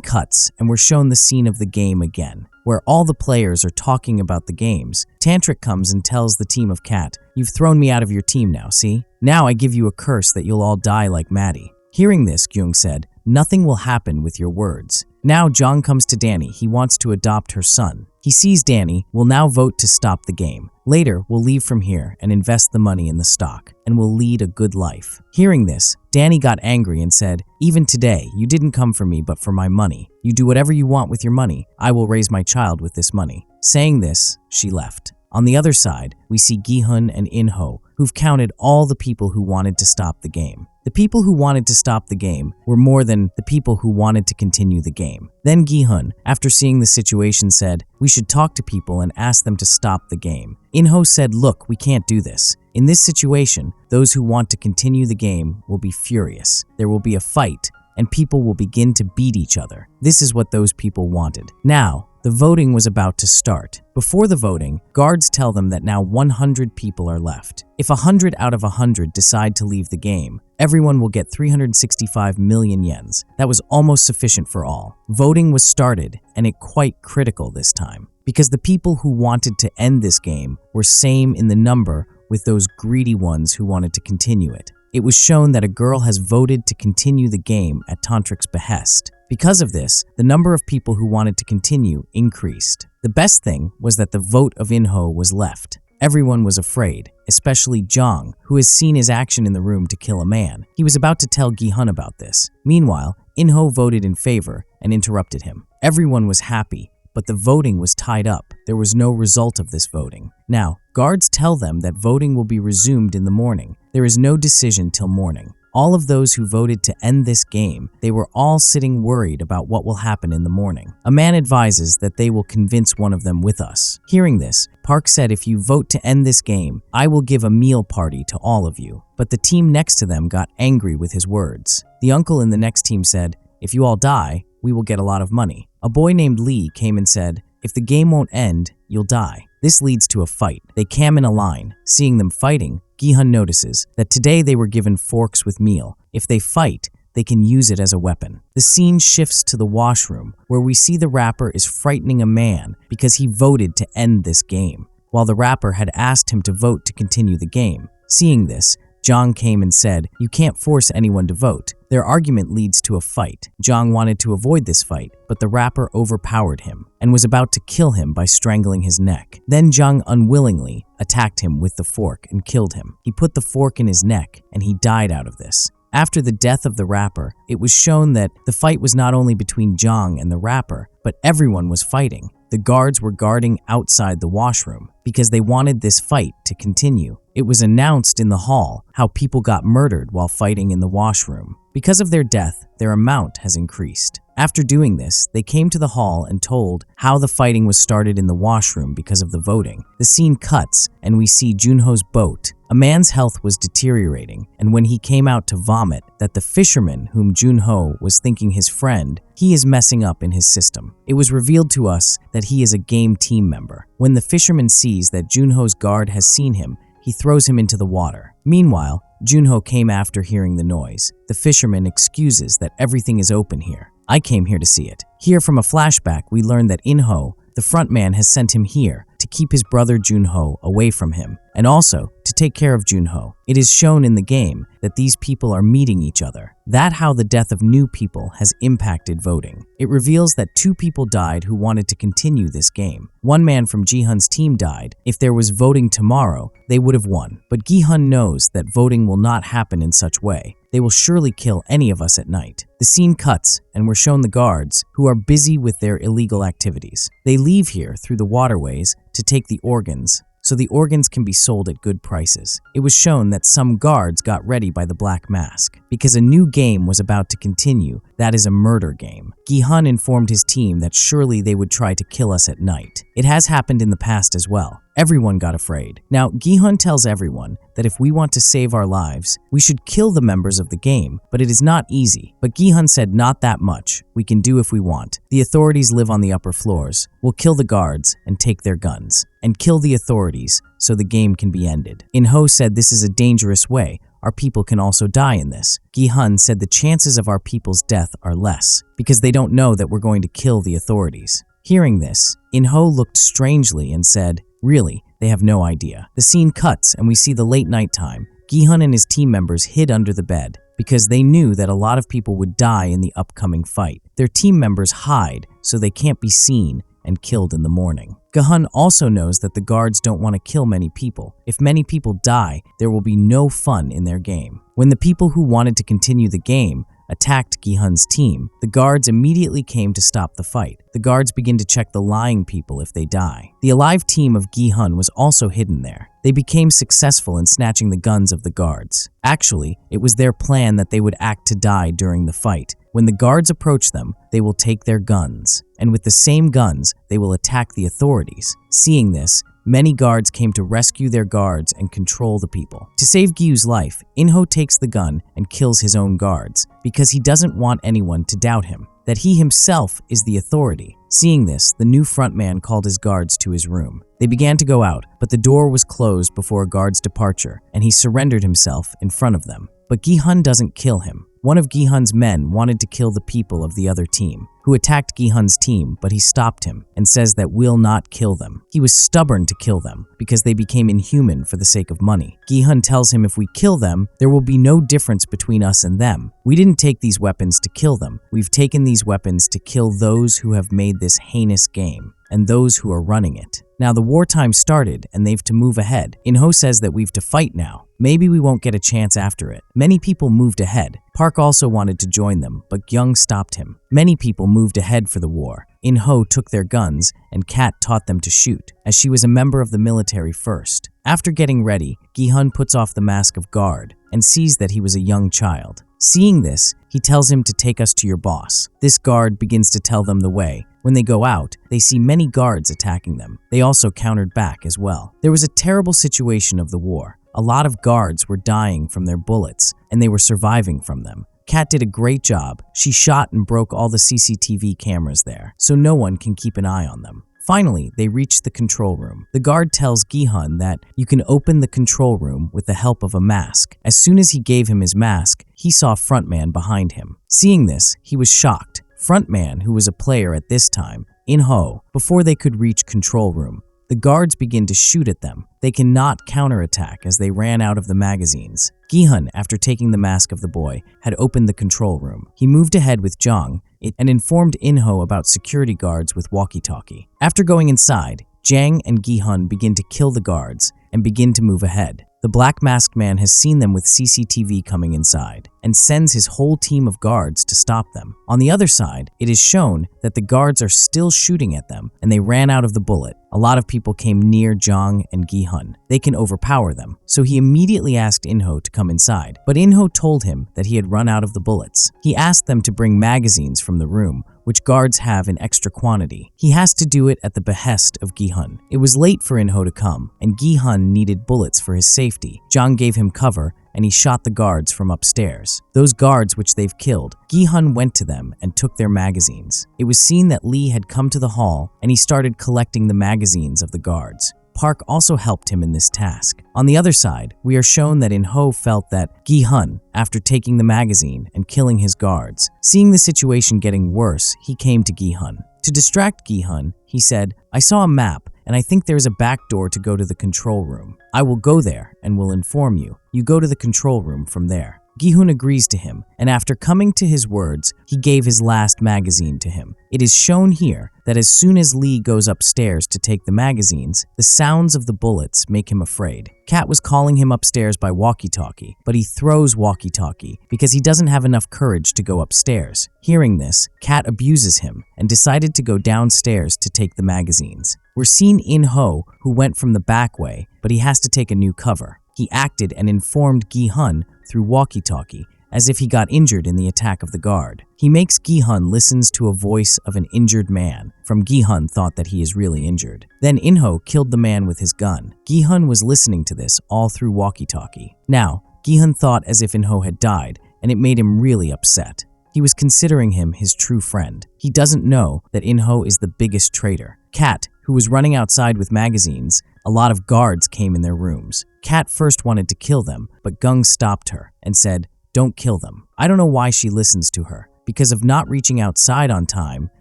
cuts, and we're shown the scene of the game again, where all the players are talking about the games. Tantric comes and tells the team of Cat, "You've thrown me out of your team now, see? Now I give you a curse that you'll all die like Maddie." Hearing this, Gyung said, "Nothing will happen with your words." Now Jong comes to Danny. He wants to adopt her son. He sees Danny will now vote to stop the game. Later, we'll leave from here and invest the money in the stock, and we'll lead a good life. Hearing this, Danny got angry and said, "Even today, you didn't come for me but for my money. You do whatever you want with your money. I will raise my child with this money." Saying this, she left. On the other side, we see Gi-hun and In-ho, who've counted all the people who wanted to stop the game. The people who wanted to stop the game were more than the people who wanted to continue the game. Then Gi-hun, after seeing the situation, said, "We should talk to people and ask them to stop the game." In-ho said, "Look, we can't do this. In this situation, those who want to continue the game will be furious. There will be a fight, and people will begin to beat each other. This is what those people wanted." Now, the voting was about to start. Before the voting, guards tell them that now 100 people are left. If 100 out of 100 decide to leave the game, everyone will get 365 million yens. That was almost sufficient for all. Voting was started, and it quite critical this time, because the people who wanted to end this game were same in the number with those greedy ones who wanted to continue it. It was shown that a girl has voted to continue the game at Tantric's behest. Because of this, the number of people who wanted to continue increased. The best thing was that the vote of In-ho was left. Everyone was afraid, especially Jong, who has seen his action in the room to kill a man. He was about to tell Gi-hun about this. Meanwhile, In-ho voted in favor and interrupted him. Everyone was happy, but the voting was tied up. There was no result of this voting. Now, guards tell them that voting will be resumed in the morning. There is no decision till morning. All of those who voted to end this game, they were all sitting worried about what will happen in the morning. A man advises that they will convince one of them with us. Hearing this, Park said, "If you vote to end this game, I will give a meal party to all of you." But the team next to them got angry with his words. The uncle in the next team said, "If you all die, we will get a lot of money." A boy named Lee came and said, "If the game won't end, you'll die." This leads to a fight. They cam in a line. Seeing them fighting, Gi-hun notices that today they were given forks with meal. If they fight, they can use it as a weapon. The scene shifts to the washroom, where we see the rapper is frightening a man because he voted to end this game, while the rapper had asked him to vote to continue the game. Seeing this, Jong came and said, "You can't force anyone to vote." Their argument leads to a fight. Jong wanted to avoid this fight, but the rapper overpowered him and was about to kill him by strangling his neck. Then Jong unwillingly attacked him with the fork and killed him. He put the fork in his neck and he died out of this. After the death of the rapper, it was shown that the fight was not only between Jong and the rapper, but everyone was fighting. The guards were guarding outside the washroom because they wanted this fight to continue. It was announced in the hall how people got murdered while fighting in the washroom. Because of their death, their amount has increased. After doing this, they came to the hall and told how the fighting was started in the washroom because of the voting. The scene cuts, and we see Junho's boat. A man's health was deteriorating, and when he came out to vomit, that the fisherman whom Junho was thinking his friend, he is messing up in his system. It was revealed to us that he is a game team member. When the fisherman sees that Junho's guard has seen him, he throws him into the water. Meanwhile, Junho came after hearing the noise. The fisherman excuses that everything is open here. I came here to see it. Here from a flashback, we learn that In-ho, the front man, has sent him here to keep his brother Junho away from him, and also to take care of Junho. It is shown in the game that these people are meeting each other. That how the death of new people has impacted voting. It reveals that 2 people died who wanted to continue this game. One man from Gi-hun's team died. If there was voting tomorrow, they would have won. But Gi-hun knows that voting will not happen in such way. They will surely kill any of us at night. The scene cuts, and we're shown the guards, who are busy with their illegal activities. They leave here through the waterways to take the organs, so the organs can be sold at good prices. It was shown that some guards got ready by the black mask. Because a new game was about to continue, That is a murder game. Gi-hun informed his team that surely they would try to kill us at night. It has happened in the past as well. Everyone got afraid. Now, Gi-hun tells everyone that if we want to save our lives, we should kill the members of the game, but it is not easy. But Gi-hun said not that much. We can do if we want. The authorities live on the upper floors. We'll kill the guards and take their guns. And kill the authorities so the game can be ended. In-ho said this is a dangerous way. Our people can also die in this. Gi-hun said the chances of our people's death are less because they don't know that we're going to kill the authorities. Hearing this, In-ho looked strangely and said, "Really, they have no idea." The scene cuts and we see the late night time. Gi-hun and his team members hid under the bed because they knew that a lot of people would die in the upcoming fight. Their team members hide so they can't be seen and killed in the morning. Gi-hun also knows that the guards don't want to kill many people. If many people die, there will be no fun in their game. When the people who wanted to continue the game attacked Gi-hun's team, the guards immediately came to stop the fight. The guards begin to check the lying people if they die. The alive team of Gi-hun was also hidden there. They became successful in snatching the guns of the guards. Actually, it was their plan that they would act to die during the fight. When the guards approach them, they will take their guns, and with the same guns, they will attack the authorities. Seeing this, many guards came to rescue their guards and control the people. To save Gyu's life, In-ho takes the gun and kills his own guards because he doesn't want anyone to doubt him, that he himself is the authority. Seeing this, the new frontman called his guards to his room. They began to go out, but the door was closed before a guard's departure, and he surrendered himself in front of them. But Gi-hun doesn't kill him. One of Gi-hun's men wanted to kill the people of the other team, who attacked Gi-hun's team, but he stopped him and says that we'll not kill them. He was stubborn to kill them because they became inhuman for the sake of money. Gi-hun tells him if we kill them, there will be no difference between us and them. We didn't take these weapons to kill them. We've taken these weapons to kill those who have made this heinous game and those who are running it. Now the wartime started and they've to move ahead. In-ho says that we've to fight now. Maybe we won't get a chance after it. Many people moved ahead. Park also wanted to join them, but Kyung stopped him. Many people moved ahead for the war. In-ho took their guns and Kat taught them to shoot, as she was a member of the military first. After getting ready, Gi-hun puts off the mask of guard and sees that he was a young child. Seeing this, he tells him to take us to your boss. This guard begins to tell them the way. When they go out, they see many guards attacking them. They also countered back as well. There was a terrible situation of the war. A lot of guards were dying from their bullets, and they were surviving from them. Kat did a great job. She shot and broke all the CCTV cameras there, so no one can keep an eye on them. Finally, they reach the control room. The guard tells Gi-hun that you can open the control room with the help of a mask. As soon as he gave him his mask, he saw Frontman behind him. Seeing this, he was shocked. Frontman, who was a player at this time, In-ho, before they could reach control room. The guards begin to shoot at them. They cannot counterattack as they ran out of the magazines. Gi-hun, after taking the mask of the boy, had opened the control room. He moved ahead with Jang and informed In-ho about security guards with walkie-talkie. After going inside, Jang and Gi-hun begin to kill the guards and begin to move ahead. The black masked man has seen them with CCTV coming inside and sends his whole team of guards to stop them. On the other side, it is shown that the guards are still shooting at them and they ran out of the bullet. A lot of people came near Jang and Gi-hun. They can overpower them, so he immediately asked In-ho to come inside. But In-ho told him that he had run out of the bullets. He asked them to bring magazines from the room, which guards have in extra quantity. He has to do it at the behest of Gi-hun. It was late for In-ho to come, and Gi-hun needed bullets for his safety. Jang gave him cover, and he shot the guards from upstairs. Those guards which they've killed, Gi-hun went to them and took their magazines. It was seen that Lee had come to the hall, and he started collecting the magazines of the guards. Park also helped him in this task. On the other side, we are shown that In-ho felt that Gi-hun, after taking the magazine and killing his guards, seeing the situation getting worse, he came to Gi-hun. To distract Gi-hun, he said, "I saw a map, and I think there is a back door to go to the control room. I will go there and will inform you. You go to the control room from there." Gi-hun agrees to him, and after coming to his words, he gave his last magazine to him. It is shown here that as soon as Lee goes upstairs to take the magazines, the sounds of the bullets make him afraid. Kat was calling him upstairs by walkie-talkie, but he throws walkie-talkie because he doesn't have enough courage to go upstairs. Hearing this, Kat abuses him and decided to go downstairs to take the magazines. We're seen In-ho, who went from the back way, but he has to take a new cover. He acted and informed Gi-hun through walkie-talkie as if he got injured in the attack of the guard. He makes Gi-hun listens to a voice of an injured man. From Gi-hun thought that he is really injured. Then In-ho killed the man with his gun. Gi-hun was listening to this all through walkie-talkie. Now, Gi-hun thought as if In-ho had died, and it made him really upset. He was considering him his true friend. He doesn't know that In-ho is the biggest traitor. Kat, who was running outside with magazines, a lot of guards came in their rooms. Kat first wanted to kill them, but Gung stopped her and said, "Don't kill them." I don't know why she listens to her. Because of not reaching outside on time,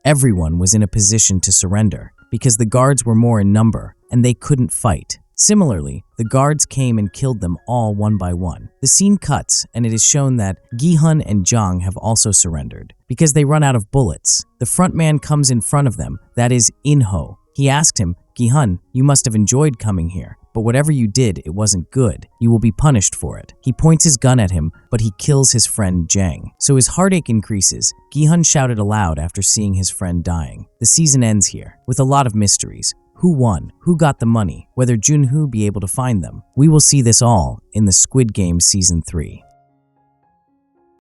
everyone was in a position to surrender, because the guards were more in number, and they couldn't fight. Similarly, the guards came and killed them all one by one. The scene cuts, and it is shown that Gi-hun and Jang have also surrendered, because they run out of bullets. The front man comes in front of them, that is In-ho. He asked him, "Gi-hun, you must have enjoyed coming here, but whatever you did, it wasn't good. You will be punished for it." He points his gun at him, but he kills his friend Jang. So his heartache increases. Gi-hun shouted aloud after seeing his friend dying. The season ends here, with a lot of mysteries. Who won? Who got the money? Whether Junho be able to find them? We will see this all in the Squid Game Season 3.